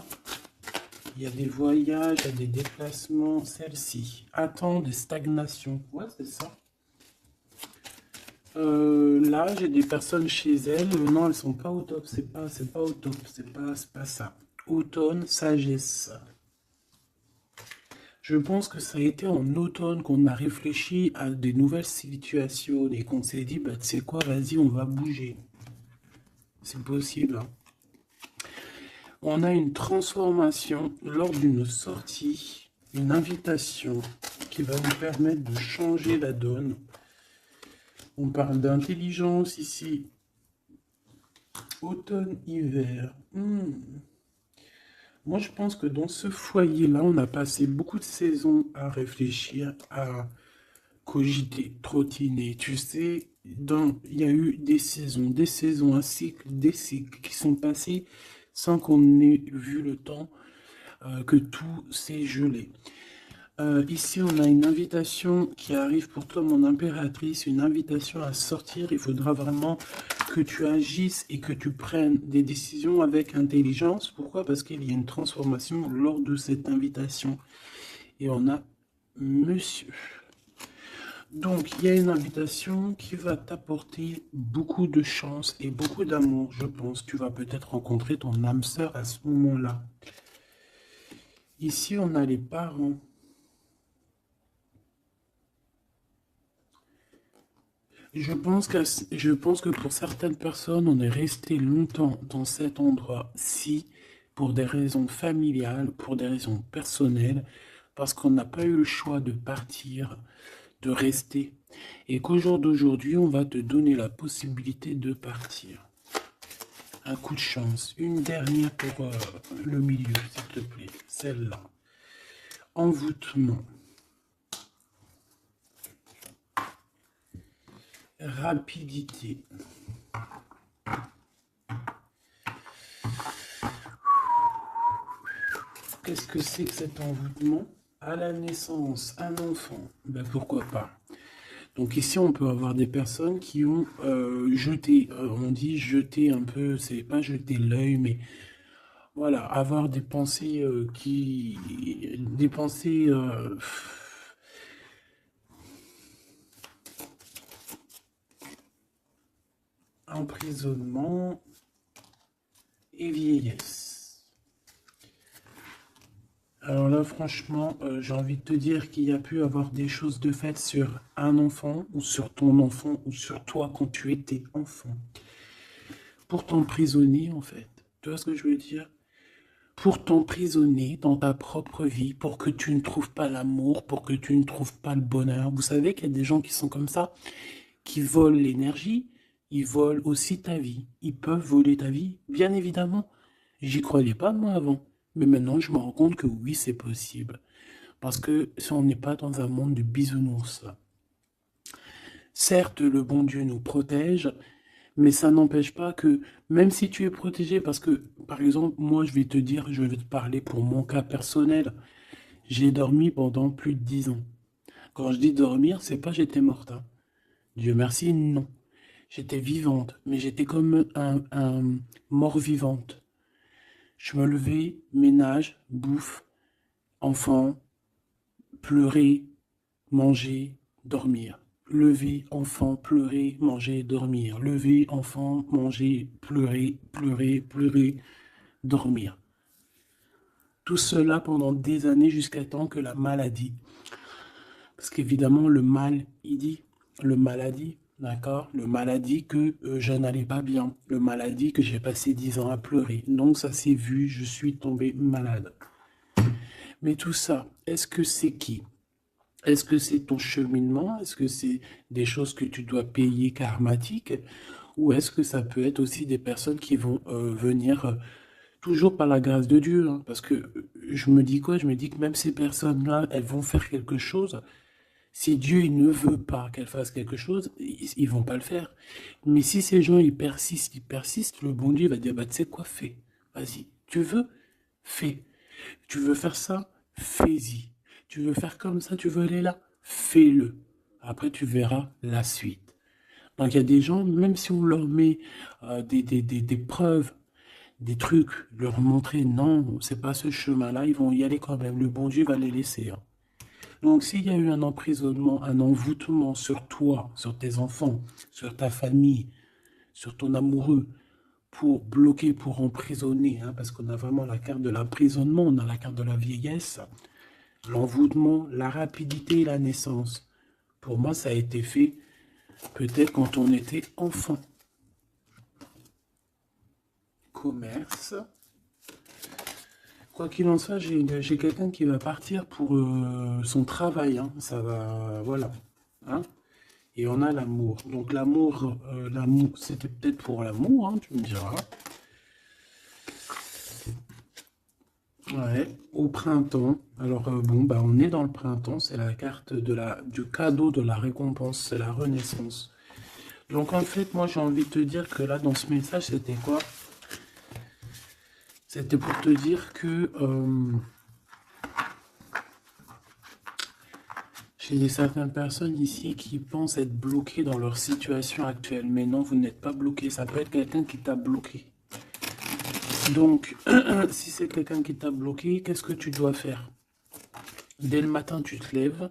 il y a des voyages, il y a des déplacements. Celle-ci attend des stagnations. Ouais, c'est ça. Là, j'ai des personnes chez elles. Non, elles sont pas au top. C'est pas au top. C'est pas ça. Automne, sagesse. Je pense que ça a été en automne qu'on a réfléchi à des nouvelles situations et qu'on s'est dit, bah, tu sais quoi, vas-y, on va bouger. c'est possible. Hein. On a une transformation lors d'une sortie, une invitation qui va nous permettre de changer la donne. On parle d'intelligence ici. Automne-hiver. Moi, je pense que dans ce foyer-là, on a passé beaucoup de saisons à réfléchir, à cogiter, trottiner. Tu sais, il y a eu des saisons, un cycle, des cycles qui sont passés sans qu'on ait vu le temps que tout s'est gelé. Ici, on a une invitation qui arrive pour toi, mon impératrice, une invitation à sortir. Il faudra vraiment que tu agisses et que tu prennes des décisions avec intelligence. Pourquoi? Parce qu'il y a une transformation lors de cette invitation. Et on a monsieur. Donc, il y a une invitation qui va t'apporter beaucoup de chance et beaucoup d'amour, je pense. Tu vas peut-être rencontrer ton âme sœur à ce moment-là. Ici, on a les parents. Je pense que pour certaines personnes, on est resté longtemps dans cet endroit-ci pour des raisons familiales, pour des raisons personnelles, parce qu'on n'a pas eu le choix de partir, de rester, et qu'au jour d'aujourd'hui, on va te donner la possibilité de partir. Un coup de chance, une dernière pour le milieu, s'il te plaît, celle-là. Envoûtement. Rapidité. Qu'est-ce que c'est que cet envoûtement? À la naissance, un enfant, ben pourquoi pas. Donc ici, on peut avoir des personnes qui ont jeté, on dit jeter un peu, c'est pas jeter l'œil, mais voilà, avoir des pensées des pensées emprisonnement et vieillesse. Alors là, franchement, j'ai envie de te dire qu'il y a pu avoir des choses de fait sur un enfant, ou sur ton enfant, ou sur toi quand tu étais enfant. Pour t'emprisonner, en fait. Tu vois ce que je veux dire? Pour t'emprisonner dans ta propre vie, pour que tu ne trouves pas l'amour, pour que tu ne trouves pas le bonheur. Vous savez qu'il y a des gens qui sont comme ça, qui volent l'énergie, ils volent aussi ta vie. Ils peuvent voler ta vie, bien évidemment. J'y croyais pas, moi, avant. Mais maintenant, je me rends compte que oui, c'est possible. Parce que si on n'est pas dans un monde de bisounours. Certes, le bon Dieu nous protège, mais ça n'empêche pas que, même si tu es protégé, parce que, par exemple, moi, je vais te parler pour mon cas personnel. J'ai dormi pendant plus de 10 ans. Quand je dis dormir, c'est pas j'étais morte. Hein. Dieu merci, non. J'étais vivante, mais j'étais comme un mort-vivante. Je me levais, ménage, bouffe, enfant, pleurer, manger, dormir. Lever, enfant, pleurer, manger, dormir. Lever, enfant, manger, pleurer, pleurer, pleurer, dormir. Tout cela pendant des années jusqu'à temps que la maladie. Parce qu'évidemment, le mal, il dit, le maladie, d'accord? Le maladie que je n'allais pas bien. Le maladie que j'ai passé 10 ans à pleurer. Donc ça s'est vu, je suis tombé malade. Mais tout ça, est-ce que c'est qui? Est-ce que c'est ton cheminement? Est-ce que c'est des choses que tu dois payer karmatiques? Ou est-ce que ça peut être aussi des personnes qui vont venir toujours par la grâce de Dieu? Hein? Parce que je me dis quoi? Je me dis que même ces personnes-là, elles vont faire quelque chose. Si Dieu il ne veut pas qu'elles fassent quelque chose, ils vont pas le faire. Mais si ces gens ils persistent, le bon Dieu va dire, bah tu sais quoi, fais. Vas-y. Tu veux? Fais. Tu veux faire ça? Fais-y. Tu veux faire comme ça? Tu veux aller là? Fais-le. Après, tu verras la suite. Donc, il y a des gens, même si on leur met des preuves, des trucs, leur montrer non, c'est pas ce chemin-là, ils vont y aller quand même. Le bon Dieu va les laisser. Hein. Donc, s'il y a eu un emprisonnement, un envoûtement sur toi, sur tes enfants, sur ta famille, sur ton amoureux, pour bloquer, pour emprisonner, hein, parce qu'on a vraiment la carte de l'emprisonnement, on a la carte de la vieillesse, l'envoûtement, la rapidité et la naissance. Pour moi, ça a été fait peut-être quand on était enfant. commerce. Quoi qu'il en soit, j'ai quelqu'un qui va partir pour son travail, hein. Ça va, voilà. Hein. Et on a l'amour. Donc l'amour, c'était peut-être pour l'amour, hein, tu me diras. Ouais, au printemps. Alors bon, bah on est dans le printemps, c'est la carte du cadeau de la récompense, c'est la renaissance. Donc en fait, moi j'ai envie de te dire que là, dans ce message, c'était quoi? C'était pour te dire que j'ai certaines personnes ici qui pensent être bloquées dans leur situation actuelle. Mais non, vous n'êtes pas bloqué. Ça peut être quelqu'un qui t'a bloqué. Donc, si c'est quelqu'un qui t'a bloqué, qu'est-ce que tu dois faire? Dès le matin, tu te lèves,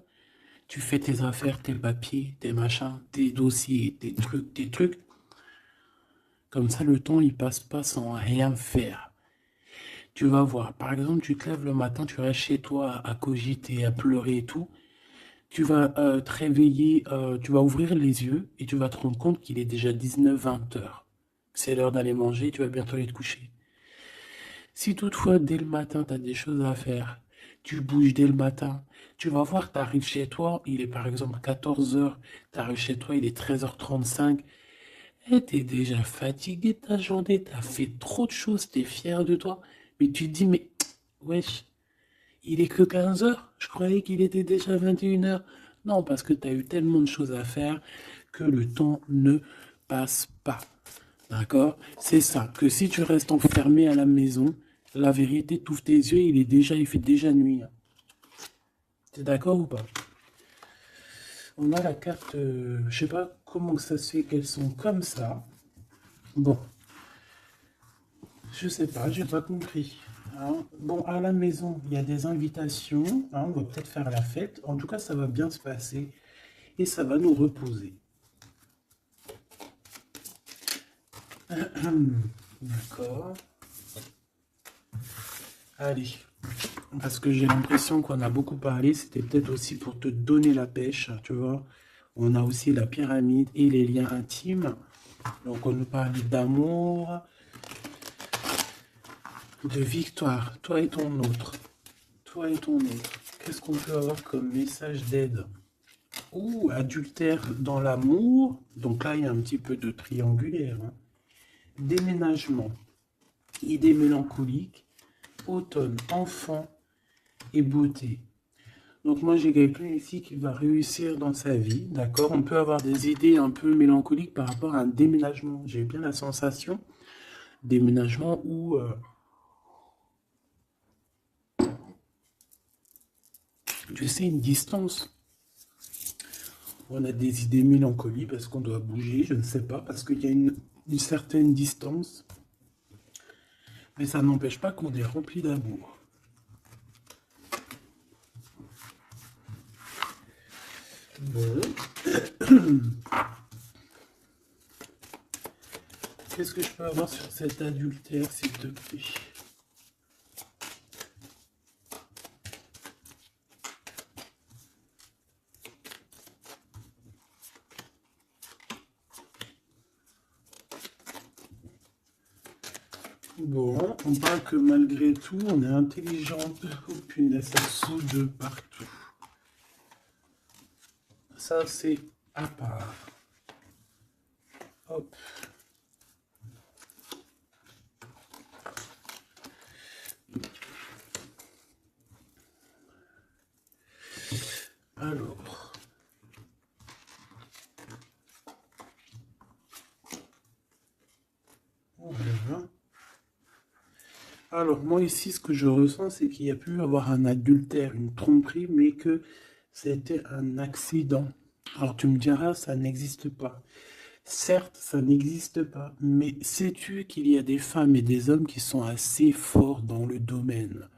tu fais tes affaires, tes papiers, tes machins, tes dossiers, tes trucs, tes trucs. Comme ça, le temps, il passe pas sans rien faire. Tu vas voir. Par exemple, tu te lèves le matin, tu restes chez toi à cogiter, à pleurer et tout. Tu vas te réveiller, tu vas ouvrir les yeux et tu vas te rendre compte qu'il est déjà 19-20 heures. C'est l'heure d'aller manger, tu vas bientôt aller te coucher. Si toutefois, dès le matin, tu as des choses à faire, tu bouges dès le matin, tu vas voir, tu arrives chez toi, il est par exemple 14 heures, tu arrives chez toi, il est 13h35, et tu es déjà fatigué de ta journée, tu as fait trop de choses, tu es fier de toi, mais tu te dis, mais wesh, il est que 15 heures, je croyais qu'il était déjà 21 heures. Non, parce que tu as eu tellement de choses à faire que le temps ne passe pas. D'accord? C'est ça, que si tu restes enfermé à la maison, la vérité, t'ouvres tes yeux, il fait déjà nuit. T'es d'accord ou pas? On a la carte, je sais pas comment ça se fait qu'elles sont comme ça. Bon, je sais pas, j'ai pas compris. Hein. Bon, à la maison, il y a des invitations. Hein, on va peut-être faire la fête. En tout cas, ça va bien se passer et ça va nous reposer. D'accord. Allez. Parce que j'ai l'impression qu'on a beaucoup parlé. C'était peut-être aussi pour te donner la pêche, tu vois. On a aussi la pyramide et les liens intimes. Donc on nous parle d'amour, de victoire. Toi et ton autre. Toi et ton autre. Qu'est-ce qu'on peut avoir comme message d'aide? Ouh, adultère dans l'amour. Donc là, il y a un petit peu de triangulaire. Hein. Déménagement. Idée mélancolique. Automne. Enfant et beauté. Donc moi, j'ai quelqu'un ici qui va réussir dans sa vie. D'accord? On peut avoir des idées un peu mélancoliques par rapport à un déménagement. J'ai bien la sensation. Déménagement où... tu sais, une distance. On a des idées mélancoliques parce qu'on doit bouger, je ne sais pas, parce qu'il y a une certaine distance. Mais ça n'empêche pas qu'on est rempli d'amour. Bon. Qu'est-ce que je peux avoir sur cet adultère, s'il te plaît? Bon, on parle que malgré tout, on est intelligente. Oh punaise, ça saute de partout. Ça, c'est à part. Hop. Alors. Voilà. Alors, moi ici, ce que je ressens, c'est qu'il y a pu avoir un adultère, une tromperie, mais que c'était un accident. Alors, tu me diras, ça n'existe pas. Certes, ça n'existe pas, mais sais-tu qu'il y a des femmes et des hommes qui sont assez forts dans le domaine?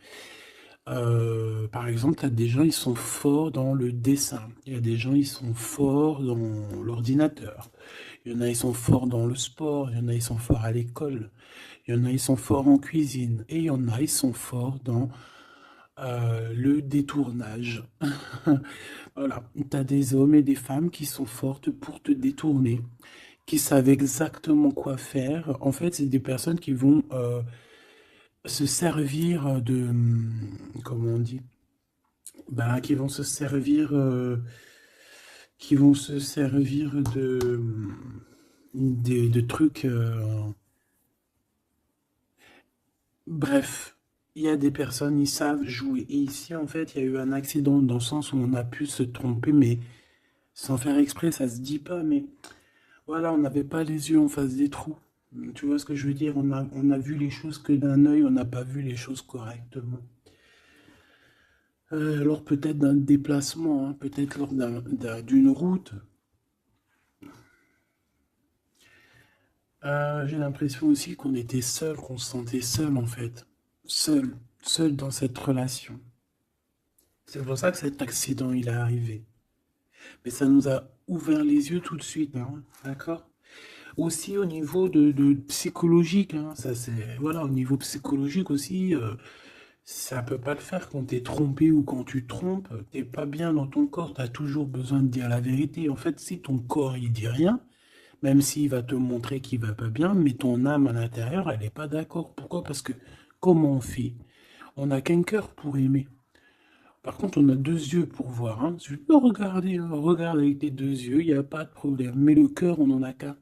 Par exemple, tu as des gens, ils sont forts dans le dessin. Il y a des gens, ils sont forts dans l'ordinateur. Il y en a, ils sont forts dans le sport. Il y en a, ils sont forts à l'école. Il y en a, ils sont forts en cuisine. Et il y en a, ils sont forts dans le détournage. Voilà. Tu as des hommes et des femmes qui sont fortes pour te détourner, qui savent exactement quoi faire. En fait, c'est des personnes qui vont se servir de, comment on dit, bah, qui vont se servir de trucs. Bref, il y a des personnes, ils savent jouer. Et ici, en fait, il y a eu un accident dans le sens où on a pu se tromper, mais sans faire exprès, ça se dit pas, mais voilà, on n'avait pas les yeux en face des trous. Tu vois ce que je veux dire? On a vu les choses que d'un œil, on n'a pas vu les choses correctement. Alors peut-être d'un déplacement, hein, peut-être lors d'une route. J'ai l'impression aussi qu'on était seul, qu'on se sentait seul en fait. Seul, seul dans cette relation. C'est pour ça que cet accident il est arrivé. Mais ça nous a ouvert les yeux tout de suite, hein, d'accord? Aussi au niveau de psychologique, hein, ça c'est voilà, au niveau psychologique aussi, ça peut pas le faire quand t'es trompé ou quand tu trompes, t'es pas bien dans ton corps, t'as toujours besoin de dire la vérité. En fait, si ton corps il dit rien, même s'il va te montrer qu'il va pas bien, mais ton âme à l'intérieur, elle est pas d'accord. Pourquoi? Parce que comment on fait? On n'a qu'un cœur pour aimer. Par contre, on a deux yeux pour voir, hein. Tu peux regarder, hein, regarde avec tes deux yeux, il n'y a pas de problème. Mais le cœur, on n'en a qu'un.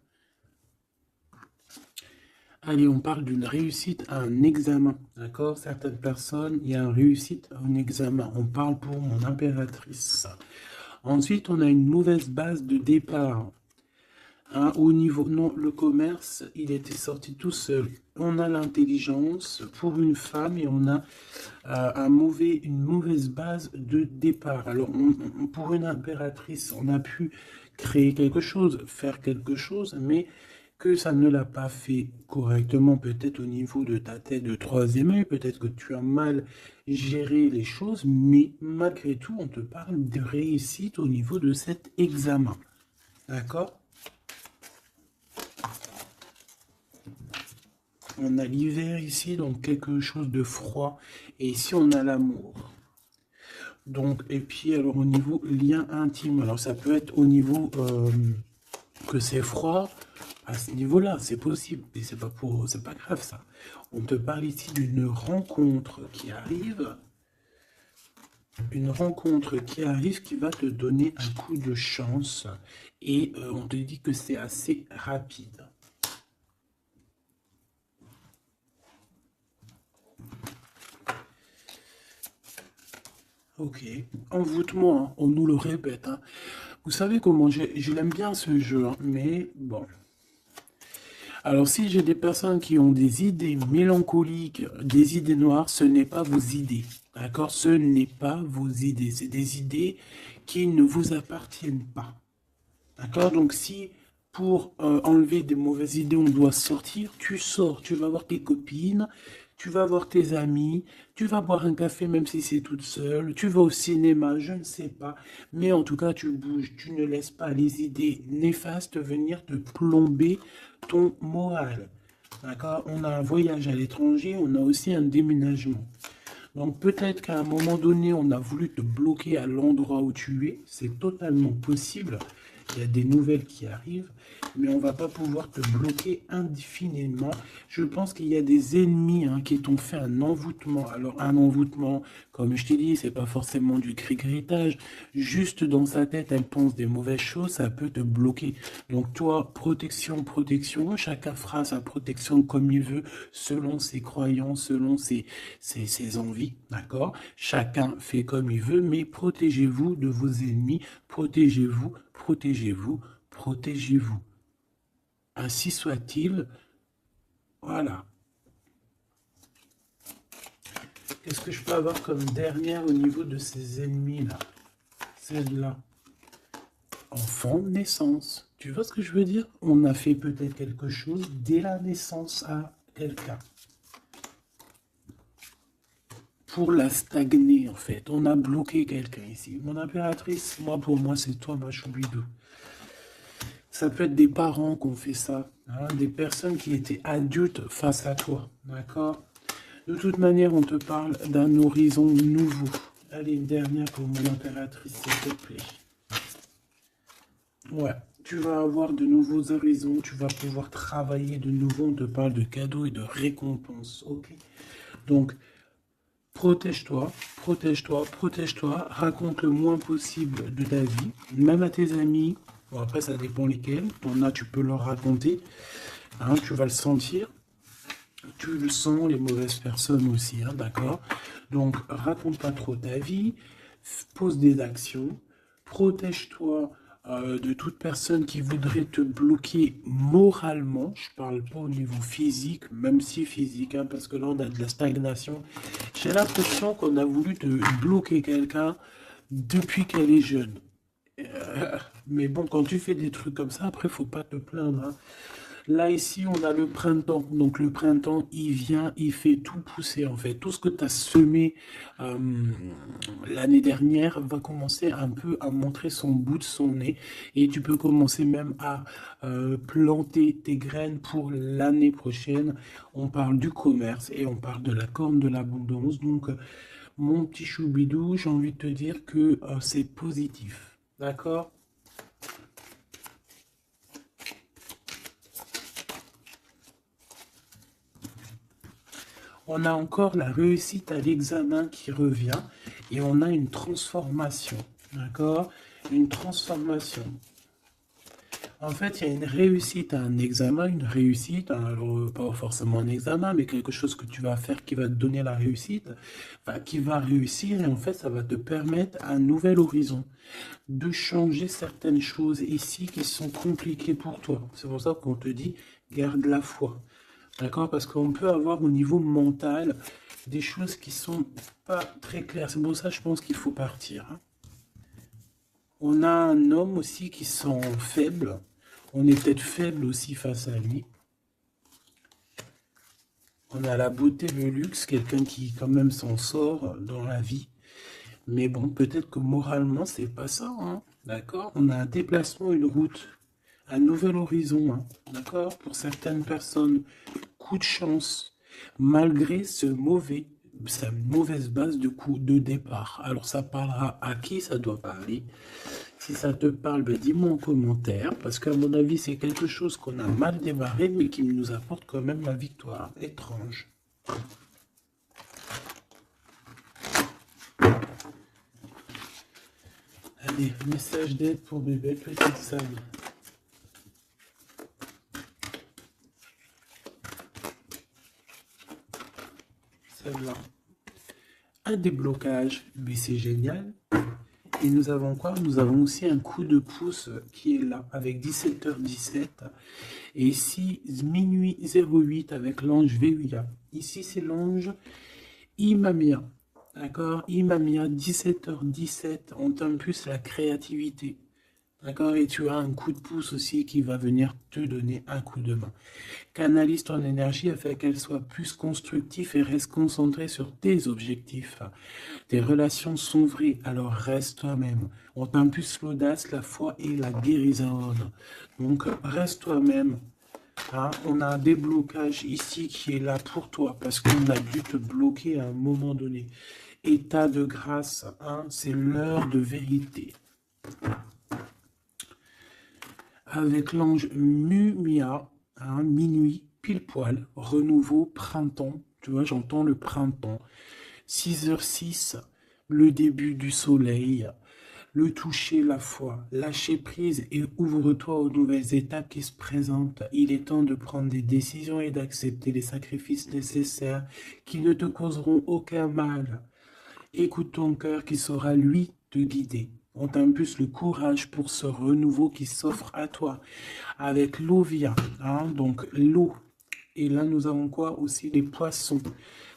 Allez, on parle d'une réussite à un examen, d'accord? Certaines personnes, il y a une réussite à un examen. On parle pour mon impératrice. Ensuite, on a une mauvaise base de départ. Hein, au niveau, non, le commerce, il était sorti tout seul. On a l'intelligence pour une femme et on a une mauvaise base de départ. Alors, pour une impératrice, on a pu créer quelque chose, faire quelque chose, mais que ça ne l'a pas fait correctement, peut-être au niveau de ta tête de troisième œil, peut-être que tu as mal géré les choses, mais malgré tout, on te parle de réussite au niveau de cet examen. D'accord? On a l'hiver ici, donc quelque chose de froid. Et ici, on a l'amour. Donc, et puis, alors, au niveau lien intime, alors ça peut être au niveau que c'est froid, à ce niveau-là, c'est possible. Et c'est pas grave ça. On te parle ici d'une rencontre qui arrive. Une rencontre qui arrive qui va te donner un coup de chance. Et on te dit que c'est assez rapide. Ok, envoûtement, hein, on nous le répète, hein. Vous savez comment je l'aime bien ce jeu, hein, mais bon. Alors si j'ai des personnes qui ont des idées mélancoliques, des idées noires, ce n'est pas vos idées, d'accord? Ce n'est pas vos idées, c'est des idées qui ne vous appartiennent pas, d'accord? Donc si pour enlever des mauvaises idées, on doit sortir, tu sors, tu vas voir tes copines, tu vas voir tes amis, tu vas boire un café même si c'est toute seule, tu vas au cinéma, je ne sais pas, mais en tout cas tu bouges, tu ne laisses pas les idées néfastes venir te plomber ton moral. D'accord? On a un voyage à l'étranger, on a aussi un déménagement. Donc peut-être qu'à un moment donné, on a voulu te bloquer à l'endroit où tu es, c'est totalement possible. Il y a des nouvelles qui arrivent, mais on ne va pas pouvoir te bloquer indéfiniment. Je pense qu'il y a des ennemis hein, qui t'ont fait un envoûtement. Alors un envoûtement, comme je t'ai dit, c'est pas forcément du cri-gritage. Juste dans sa tête, elle pense des mauvaises choses, ça peut te bloquer. Donc toi, protection, protection, chacun fera sa protection comme il veut, selon ses croyances, selon ses envies, d'accord? Chacun fait comme il veut, mais protégez-vous de vos ennemis, protégez-vous, protégez-vous, protégez-vous. Ainsi soit-il, voilà. Qu'est-ce que je peux avoir comme dernière au niveau de ces ennemis-là? Celle-là. Enfant de naissance. Tu vois ce que je veux dire? On a fait peut-être quelque chose dès la naissance à quelqu'un. Pour la stagner, en fait. On a bloqué quelqu'un ici. Mon impératrice, moi, pour moi, c'est toi, ma choubidou. Ça peut être des parents qui ont fait ça, hein, des personnes qui étaient adultes face à toi, d'accord? De toute manière, on te parle d'un horizon nouveau. Allez, une dernière pour mon impératrice, s'il te plaît. Ouais, Tu vas avoir de nouveaux horizons, tu vas pouvoir travailler de nouveau. On te parle de cadeaux et de récompenses, ok? Donc, protège-toi, protège-toi, protège-toi. Raconte le moins possible de ta vie, même à tes amis. Bon, après, ça dépend lesquels. T'en as, tu peux leur raconter. Hein, tu vas le sentir. Tu le sens, les mauvaises personnes aussi, hein, d'accord? Donc, raconte pas trop ta vie. Pose des actions. Protège-toi de toute personne qui voudrait te bloquer moralement. Je parle pas au niveau physique, même si physique, hein, parce que là, on a de la stagnation. J'ai l'impression qu'on a voulu te bloquer quelqu'un depuis qu'elle est jeune. Mais bon, quand tu fais des trucs comme ça, après, faut pas te plaindre, hein. Là, ici, on a le printemps. Donc, le printemps, il vient, il fait tout pousser, en fait. Tout ce que tu as semé euh, l'année dernière va commencer un peu à montrer son bout de son nez. Et tu peux commencer même à planter tes graines pour l'année prochaine. On parle du commerce et on parle de la corne de l'abondance. Donc, mon petit choubidou, j'ai envie de te dire que c'est positif. D'accord? On a encore la réussite à l'examen qui revient et on a une transformation, d'accord? Une transformation. En fait, il y a une réussite à un examen, une réussite, hein, alors pas forcément un examen, mais quelque chose que tu vas faire qui va te donner la réussite, enfin, qui va réussir et en fait, ça va te permettre un nouvel horizon, de changer certaines choses ici qui sont compliquées pour toi. C'est pour ça qu'on te dit, garde la foi. D'accord? Parce qu'on peut avoir au niveau mental des choses qui sont pas très claires. C'est pour ça, je pense qu'il faut partir, hein. On a un homme aussi qui sent faible. On est peut-être faible aussi face à lui. On a la beauté, le luxe, quelqu'un qui quand même s'en sort dans la vie. Mais bon, peut-être que moralement, c'est pas ça, hein. D'accord? On a un déplacement, une route, un nouvel horizon, hein. D'accord? Pour certaines personnes, coup de chance, malgré sa mauvaise base de coup de départ. Alors ça parlera à qui ça doit parler. Si ça te parle, ben dis-moi en commentaire, parce qu'à mon avis, c'est quelque chose qu'on a mal démarré, mais qui nous apporte quand même la victoire. Étrange. Allez, message d'aide pour bébé, petite Sam. Celle-là. Un déblocage, mais c'est génial. Et nous avons quoi? Nous avons aussi un coup de pouce qui est là, avec 17h17. Et ici, minuit 08 avec l'ange Véuya. Ici, c'est l'ange Imamia. D'accord? Imamia, 17h17. On t'impulse la créativité. D'accord? Et tu as un coup de pouce aussi qui va venir te donner un coup de main. Canalise ton énergie afin qu'elle soit plus constructive et reste concentrée sur tes objectifs. Tes relations sont vraies, alors reste toi-même. On t'impulse l'audace, la foi et la guérison. Donc reste toi-même. Hein, on a un déblocage ici qui est là pour toi parce qu'on a dû te bloquer à un moment donné. État de grâce, hein, c'est l'heure de vérité. Avec l'ange Mumia, hein, minuit, pile poil, renouveau, printemps. Tu vois, j'entends le printemps. 6h06, le début du soleil, le toucher, la foi, lâcher prise et ouvre-toi aux nouvelles étapes qui se présentent. Il est temps de prendre des décisions et d'accepter les sacrifices nécessaires qui ne te causeront aucun mal. Écoute ton cœur qui saura, lui, te guider. On t'impulse le courage pour ce renouveau qui s'offre à toi. Avec l'eau vient, hein, donc l'eau. Et là, nous avons quoi aussi? Les poissons.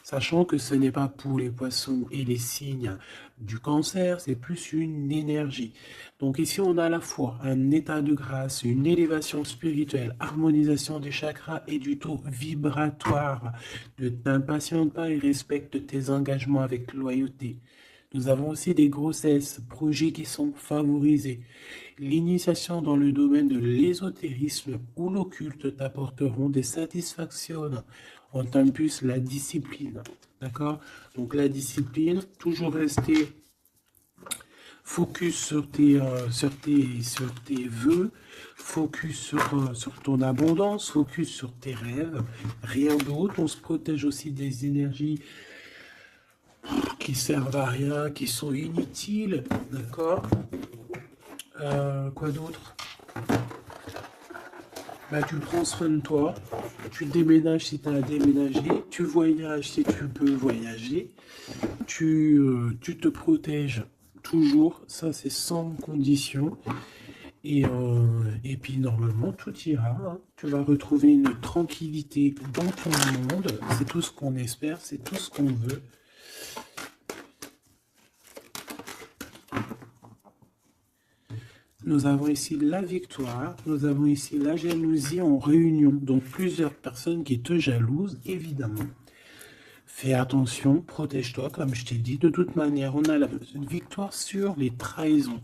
Sachant que ce n'est pas pour les poissons et les signes du cancer, c'est plus une énergie. Donc ici, on a à la fois un état de grâce, une élévation spirituelle, harmonisation des chakras et du taux vibratoire. Ne t'impatiente pas et respecte tes engagements avec loyauté. Nous avons aussi des grossesses, projets qui sont favorisés. L'initiation dans le domaine de l'ésotérisme ou l'occulte t'apporteront des satisfactions. On t'impulse la discipline. D'accord? Donc la discipline, toujours rester Focus sur tes vœux, focus sur ton abondance, focus sur tes rêves, rien d'autre. On se protège aussi des énergies qui servent à rien, qui sont inutiles, d'accord. Quoi d'autre? Bah, tu prends soin de toi, tu déménages si tu as à déménager, tu voyages si tu peux voyager, tu te protèges toujours, ça c'est sans condition. Et puis normalement tout ira, hein. Tu vas retrouver une tranquillité dans ton monde, c'est tout ce qu'on espère, c'est tout ce qu'on veut. Nous avons ici la victoire, nous avons ici la jalousie en réunion, donc plusieurs personnes qui te jalousent, évidemment. Fais attention, protège-toi, comme je t'ai dit. De toute manière, on a une victoire sur les trahisons.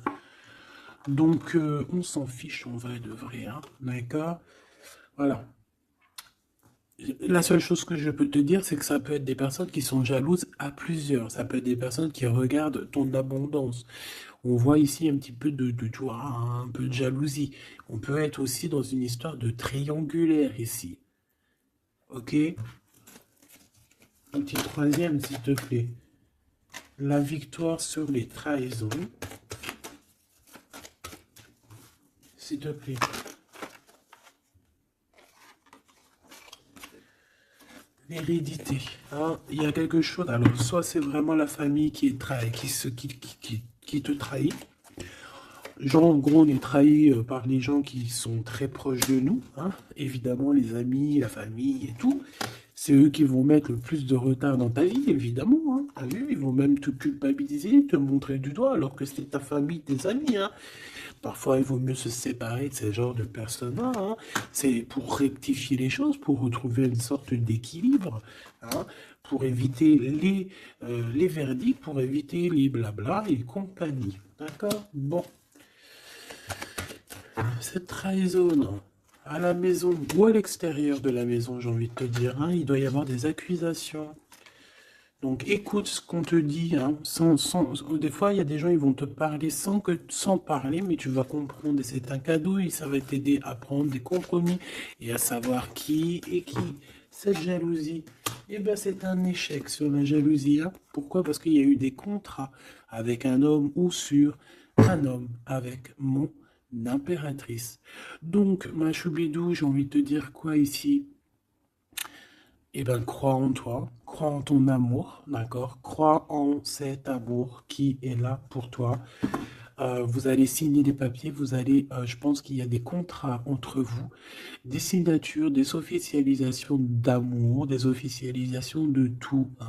Donc, on s'en fiche, on va de vrai, hein, d'accord? Voilà. La seule chose que je peux te dire, c'est que ça peut être des personnes qui sont jalouses à plusieurs. Ça peut être des personnes qui regardent ton abondance. On voit ici un petit peu tu vois, un peu de jalousie. On peut être aussi dans une histoire de triangulaire ici. Ok? Un petit troisième, s'il te plaît. La victoire sur les trahisons. S'il te plaît. L'hérédité. Hein, il y a quelque chose. Alors, soit c'est vraiment la famille qui est qui te trahit. Genre, en gros, on est trahi par les gens qui sont très proches de nous. Hein, évidemment, les amis, la famille et tout. C'est eux qui vont mettre le plus de retard dans ta vie, évidemment. Hein. T'as vu, ils vont même te culpabiliser, te montrer du doigt, alors que c'est ta famille, tes amis. Hein. Parfois, il vaut mieux se séparer de ce genre de personnes-là. Hein. C'est pour rectifier les choses, pour retrouver une sorte d'équilibre, hein, pour éviter les verdicts, pour éviter les blabla et compagnie. D'accord? Bon. Cette trahison, à la maison ou à l'extérieur de la maison, j'ai envie de te dire, hein, il doit y avoir des accusations. Donc écoute ce qu'on te dit, hein, des fois il y a des gens ils vont te parler sans parler, mais tu vas comprendre et c'est un cadeau et ça va t'aider à prendre des compromis et à savoir qui est qui. Cette jalousie, eh ben c'est un échec sur la jalousie. Hein. Pourquoi? Parce qu'il y a eu des contrats avec un homme ou sur un homme avec mon impératrice. Donc ma choubidou, j'ai envie de te dire quoi ici? Eh bien, crois en toi, crois en ton amour, d'accord? Crois en cet amour qui est là pour toi. Vous allez signer des papiers, je pense qu'il y a des contrats entre vous, des signatures, des officialisations d'amour, des officialisations de tout. Hein.